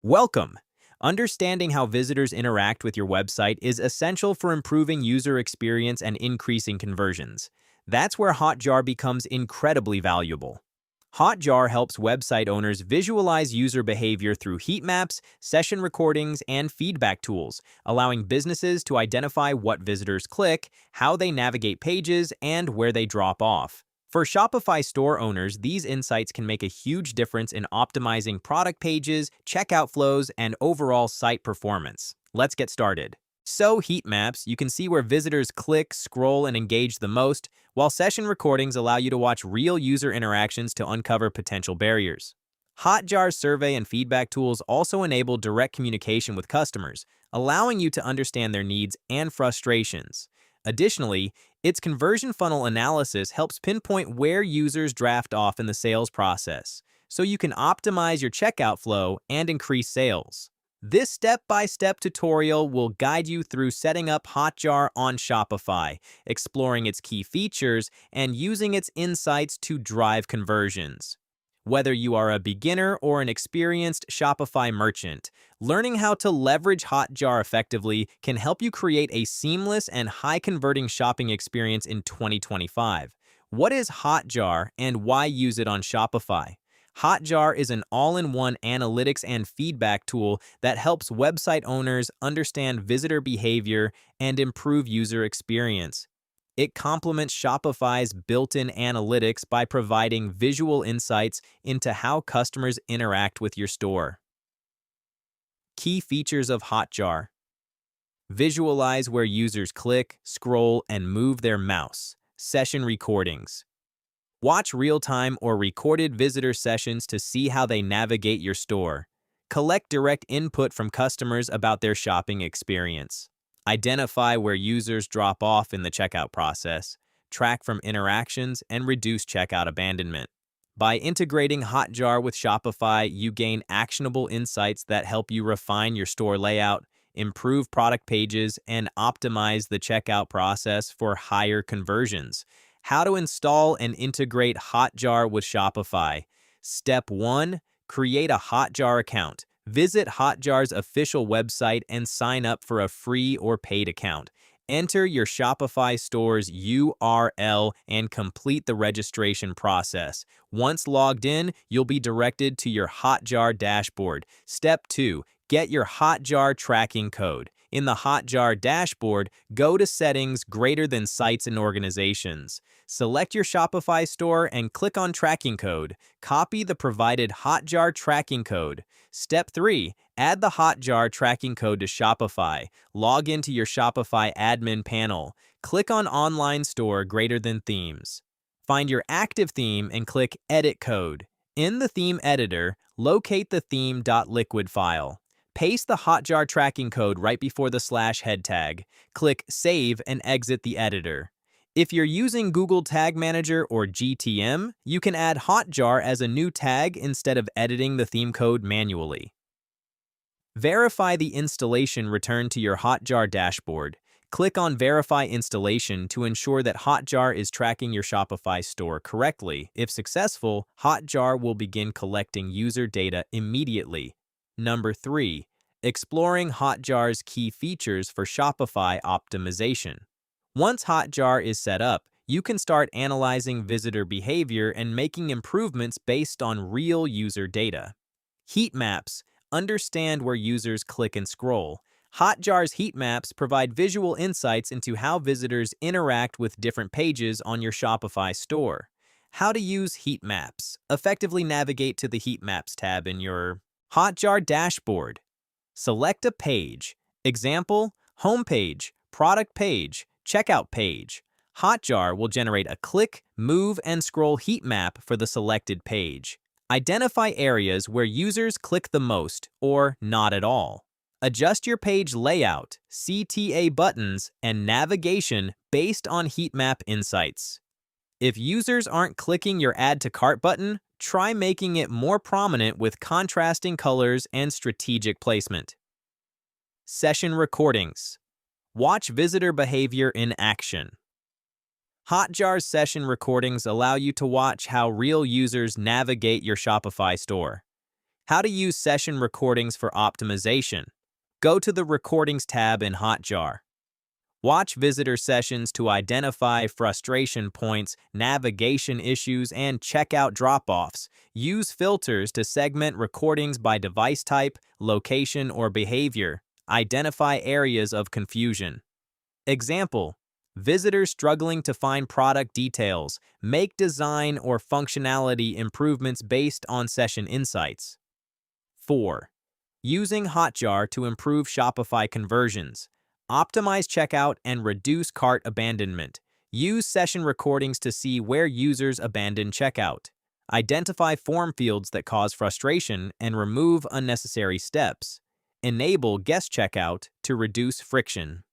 Welcome! Understanding how visitors interact with your website is essential for improving user experience and increasing conversions. That's where Hotjar becomes incredibly valuable. Hotjar helps website owners visualize user behavior through heat maps, session recordings, and feedback tools, allowing businesses to identify what visitors click, how they navigate pages, and where they drop off. For Shopify store owners, these insights can make a huge difference in optimizing product pages, checkout flows, and overall site performance. Let's get started. So, heat maps, you can see where visitors click, scroll, and engage the most, while session recordings allow you to watch real user interactions to uncover potential barriers. Hotjar's survey and feedback tools also enable direct communication with customers, allowing you to understand their needs and frustrations. Additionally, its conversion funnel analysis helps pinpoint where users draft off in the sales process, so you can optimize your checkout flow and increase sales. This step-by-step tutorial will guide you through setting up Hotjar on Shopify, exploring its key features, and using its insights to drive conversions. Whether you are a beginner or an experienced Shopify merchant, learning how to leverage Hotjar effectively can help you create a seamless and high-converting shopping experience in 2025. What is Hotjar and why use it on Shopify? Hotjar is an all-in-one analytics and feedback tool that helps website owners understand visitor behavior and improve user experience. It complements Shopify's built-in analytics by providing visual insights into how customers interact with your store. Key features of Hotjar: visualize where users click, scroll, and move their mouse. Session recordings: watch real-time or recorded visitor sessions to see how they navigate your store. Collect direct input from customers about their shopping experience. Identify where users drop off in the checkout process, track from interactions, and reduce checkout abandonment. By integrating Hotjar with Shopify, you gain actionable insights that help you refine your store layout, improve product pages, and optimize the checkout process for higher conversions. How to install and integrate Hotjar with Shopify. Step 1. Create a Hotjar account. Visit Hotjar's official website and sign up for a free or paid account. Enter your Shopify store's URL and complete the registration process. Once logged in, you'll be directed to your Hotjar dashboard. Step 2. Get your Hotjar tracking code. In the Hotjar dashboard, go to Settings greater than Sites and Organizations. Select your Shopify store and click on Tracking Code. Copy the provided Hotjar tracking code. Step 3. Add the Hotjar tracking code to Shopify. Log into your Shopify admin panel. Click on Online Store greater than Themes. Find your active theme and click Edit Code. In the theme editor, locate the theme.liquid file. Paste the Hotjar tracking code right before the /head tag. Click Save and exit the editor. If you're using Google Tag Manager or GTM, you can add Hotjar as a new tag instead of editing the theme code manually. Verify the installation returned to your Hotjar dashboard. Click on Verify Installation to ensure that Hotjar is tracking your Shopify store correctly. If successful, Hotjar will begin collecting user data immediately. Number 3. Exploring Hotjar's key features for Shopify optimization. Once Hotjar is set up, you can start analyzing visitor behavior and making improvements based on real user data. Heat maps: understand where users click and scroll. Hotjar's heat maps provide visual insights into how visitors interact with different pages on your Shopify store. How to use heat maps. Effectively navigate to the Heat Maps tab in your Hotjar dashboard. Select a page. Example: homepage, product page, checkout page. Hotjar will generate a click, move, and scroll heat map for the selected page. Identify areas where users click the most or not at all. Adjust your page layout, CTA buttons, and navigation based on heat map insights. If users aren't clicking your Add to Cart button, try making it more prominent with contrasting colors and strategic placement. Session recordings: watch visitor behavior in action. Hotjar's session recordings allow you to watch how real users navigate your Shopify store. How to use session recordings for optimization. Go to the Recordings tab in Hotjar. Watch visitor sessions to identify frustration points, navigation issues, and checkout drop-offs. Use filters to segment recordings by device type, location, or behavior. Identify areas of confusion. Example: visitors struggling to find product details. Make design or functionality improvements based on session insights. 4. Using Hotjar to improve Shopify conversions. Optimize checkout and reduce cart abandonment. Use session recordings to see where users abandon checkout. Identify form fields that cause frustration and remove unnecessary steps. Enable guest checkout to reduce friction.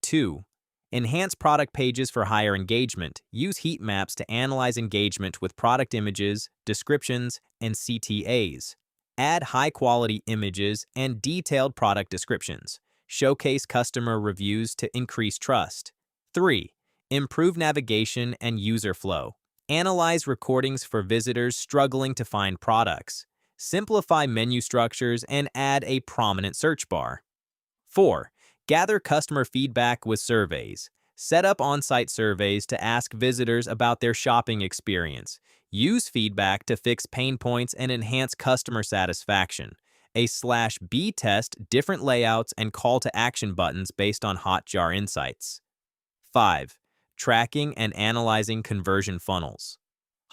2. Enhance product pages for higher engagement. Use heat maps to analyze engagement with product images, descriptions, and CTAs. Add high-quality images and detailed product descriptions. Showcase customer reviews to increase trust. 3. Improve navigation and user flow. Analyze recordings for visitors struggling to find products. Simplify menu structures and add a prominent search bar. 4. Gather customer feedback with surveys. Set up on-site surveys to ask visitors about their shopping experience. Use feedback to fix pain points and enhance customer satisfaction. /B test different layouts and call to action buttons based on Hotjar insights. 5. Tracking and analyzing conversion funnels.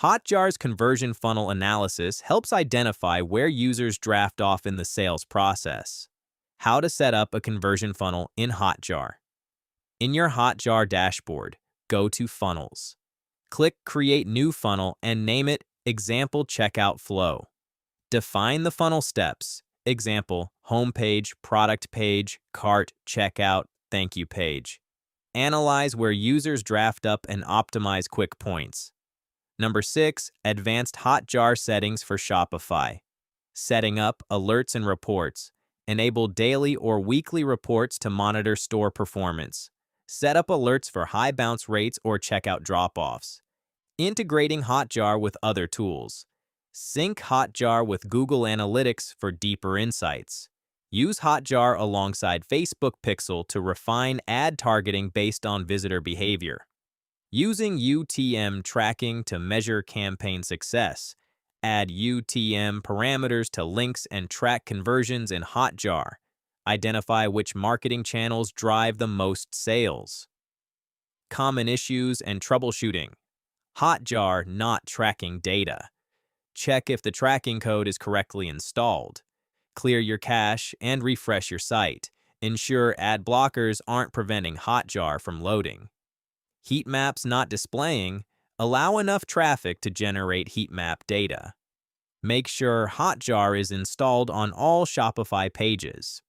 Hotjar's conversion funnel analysis helps identify where users draft off in the sales process. How to set up a conversion funnel in Hotjar. In your Hotjar dashboard, go to Funnels. Click Create New Funnel and name it Example Checkout Flow. Define the funnel steps. Example: homepage, product page, cart, checkout, thank you page. Analyze where users draft up and optimize quick points. Number 6. Advanced Hotjar settings for Shopify. Setting up alerts and reports. Enable daily or weekly reports to monitor store performance. Set up alerts for high bounce rates or checkout drop-offs. Integrating Hotjar with other tools. Sync Hotjar with Google Analytics for deeper insights. Use Hotjar alongside Facebook Pixel to refine ad targeting based on visitor behavior. Using UTM tracking to measure campaign success. Add UTM parameters to links and track conversions in Hotjar. Identify which marketing channels drive the most sales. Common issues and troubleshooting. Hotjar not tracking data. Check if the tracking code is correctly installed. Clear your cache and refresh your site. Ensure ad blockers aren't preventing Hotjar from loading. Heat maps not displaying. Allow enough traffic to generate heat map data. Make sure Hotjar is installed on all Shopify pages.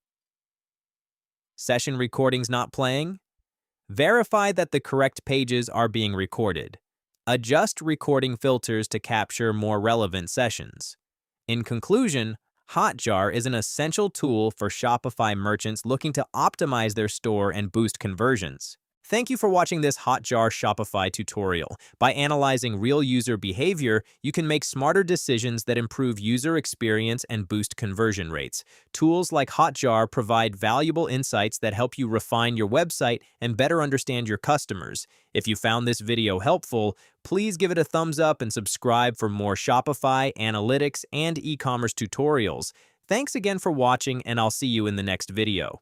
Session recordings not playing? Verify that the correct pages are being recorded. Adjust recording filters to capture more relevant sessions. In conclusion, Hotjar is an essential tool for Shopify merchants looking to optimize their store and boost conversions. Thank you for watching this Hotjar Shopify tutorial. By analyzing real user behavior, you can make smarter decisions that improve user experience and boost conversion rates. Tools like Hotjar provide valuable insights that help you refine your website and better understand your customers. If you found this video helpful, please give it a thumbs up and subscribe for more Shopify, analytics, and e-commerce tutorials. Thanks again for watching, and I'll see you in the next video.